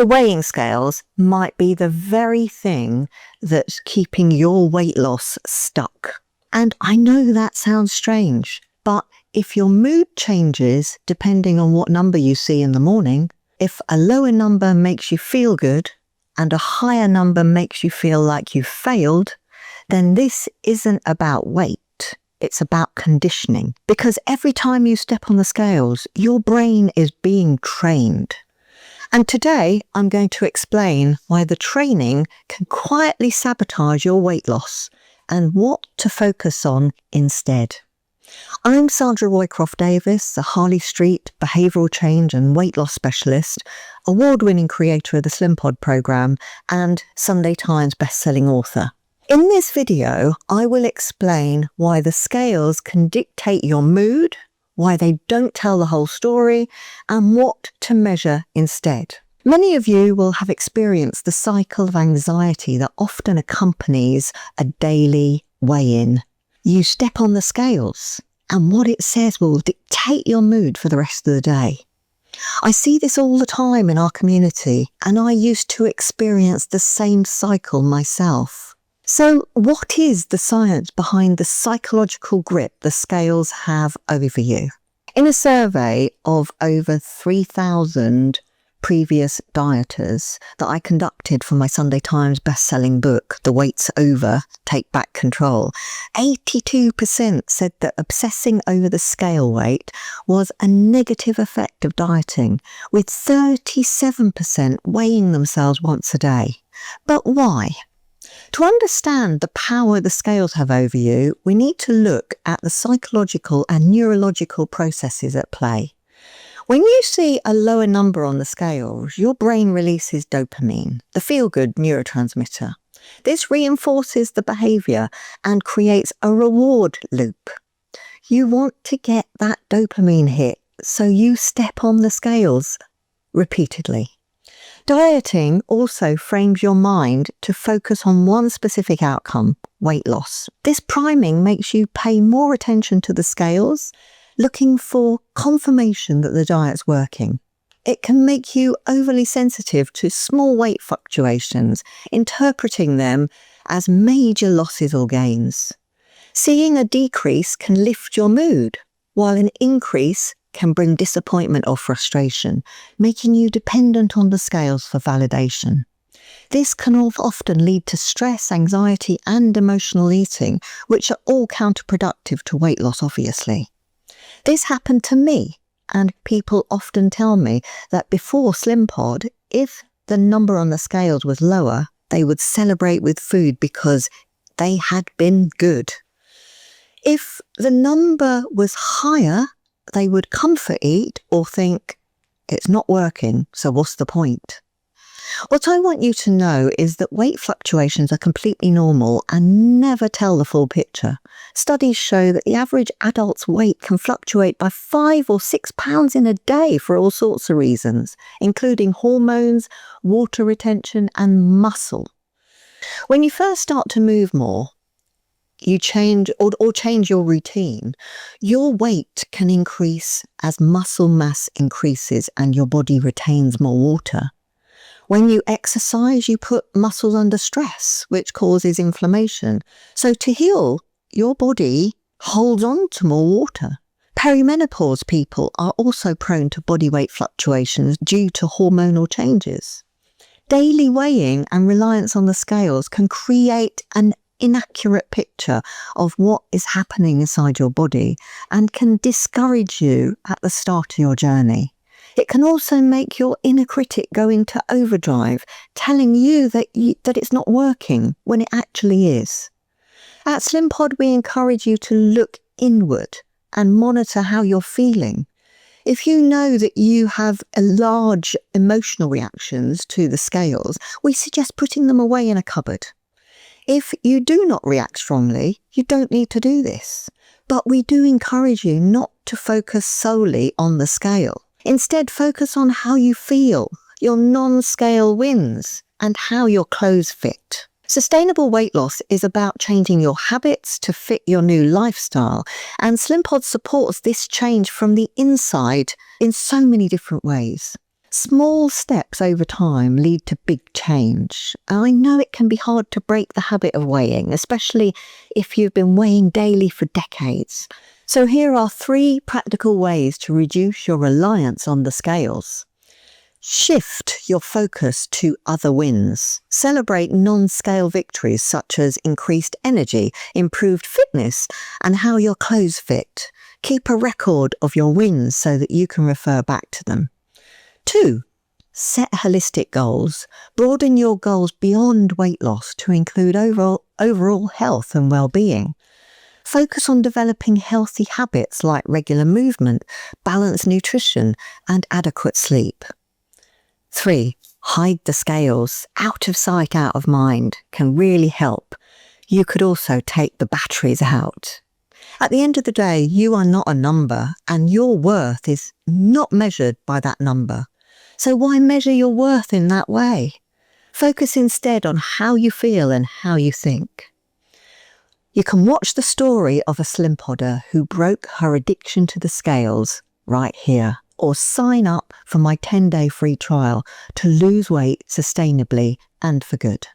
The weighing scales might be the very thing that's keeping your weight loss stuck. And I know that sounds strange, but if your mood changes depending on what number you see in the morning, if a lower number makes you feel good and a higher number makes you feel like you've failed, then this isn't about weight. It's about conditioning. Because every time you step on the scales, your brain is being trained. And today, I'm going to explain why the training can quietly sabotage your weight loss and what to focus on instead. I'm Sandra Roycroft-Davis, a Harley Street behavioural change and weight loss specialist, award-winning creator of the Slimpod programme, and Sunday Times bestselling author. In this video, I will explain why the scales can dictate your mood, why they don't tell the whole story, and what to measure instead. Many of you will have experienced the cycle of anxiety that often accompanies a daily weigh-in. You step on the scales, and what it says will dictate your mood for the rest of the day. I see this all the time in our community, and I used to experience the same cycle myself. So what is the science behind the psychological grip the scales have over you? In a survey of over 3,000 previous dieters that I conducted for my Sunday Times best-selling book, The Weight's Over, Take Back Control, 82% said that obsessing over the scale weight was a negative effect of dieting, with 37% weighing themselves once a day. But why? To understand the power the scales have over you, we need to look at the psychological and neurological processes at play. When you see a lower number on the scales, your brain releases dopamine, the feel-good neurotransmitter. This reinforces the behaviour and creates a reward loop. You want to get that dopamine hit, so you step on the scales repeatedly. Dieting also frames your mind to focus on one specific outcome, weight loss. This priming makes you pay more attention to the scales, looking for confirmation that the diet's working. It can make you overly sensitive to small weight fluctuations, interpreting them as major losses or gains. Seeing a decrease can lift your mood, while an increase can bring disappointment or frustration, making you dependent on the scales for validation. This can often lead to stress, anxiety, and emotional eating, which are all counterproductive to weight loss, obviously. This happened to me, and people often tell me that before Slimpod, if the number on the scales was lower, they would celebrate with food because they had been good. If the number was higher, they would comfort eat or think, it's not working, so what's the point? What I want you to know is that weight fluctuations are completely normal and never tell the full picture. Studies show that the average adult's weight can fluctuate by 5 or 6 pounds in a day for all sorts of reasons, including hormones, water retention, and muscle. When you first start to move more, you change or change your routine, your weight can increase as muscle mass increases and your body retains more water. When you exercise, you put muscles under stress, which causes inflammation. So to heal, your body holds on to more water. Perimenopause people are also prone to body weight fluctuations due to hormonal changes. Daily weighing and reliance on the scales can create an inaccurate picture of what is happening inside your body and can discourage you at the start of your journey. It can also make your inner critic go into overdrive, telling you that it's not working when it actually is. At Slimpod, we encourage you to look inward and monitor how you're feeling. If you know that you have large emotional reactions to the scales, we suggest putting them away in a cupboard. If you do not react strongly, you don't need to do this. But we do encourage you not to focus solely on the scale. Instead, focus on how you feel, your non-scale wins, and how your clothes fit. Sustainable weight loss is about changing your habits to fit your new lifestyle, and Slimpod supports this change from the inside in so many different ways. Small steps over time lead to big change. I know it can be hard to break the habit of weighing, especially if you've been weighing daily for decades. So here are 3 practical ways to reduce your reliance on the scales. Shift your focus to other wins. Celebrate non-scale victories such as increased energy, improved fitness, and how your clothes fit. Keep a record of your wins so that you can refer back to them. 2. Set holistic goals. Broaden your goals beyond weight loss to include overall health and well-being. Focus on developing healthy habits like regular movement, balanced nutrition, and adequate sleep. 3. Hide the scales. Out of sight, out of mind can really help. You could also take the batteries out. At the end of the day, you are not a number, and your worth is not measured by that number. So why measure your worth in that way? Focus instead on how you feel and how you think. You can watch the story of a Slimpodder who broke her addiction to the scales right here, or sign up for my 10-day free trial to lose weight sustainably and for good.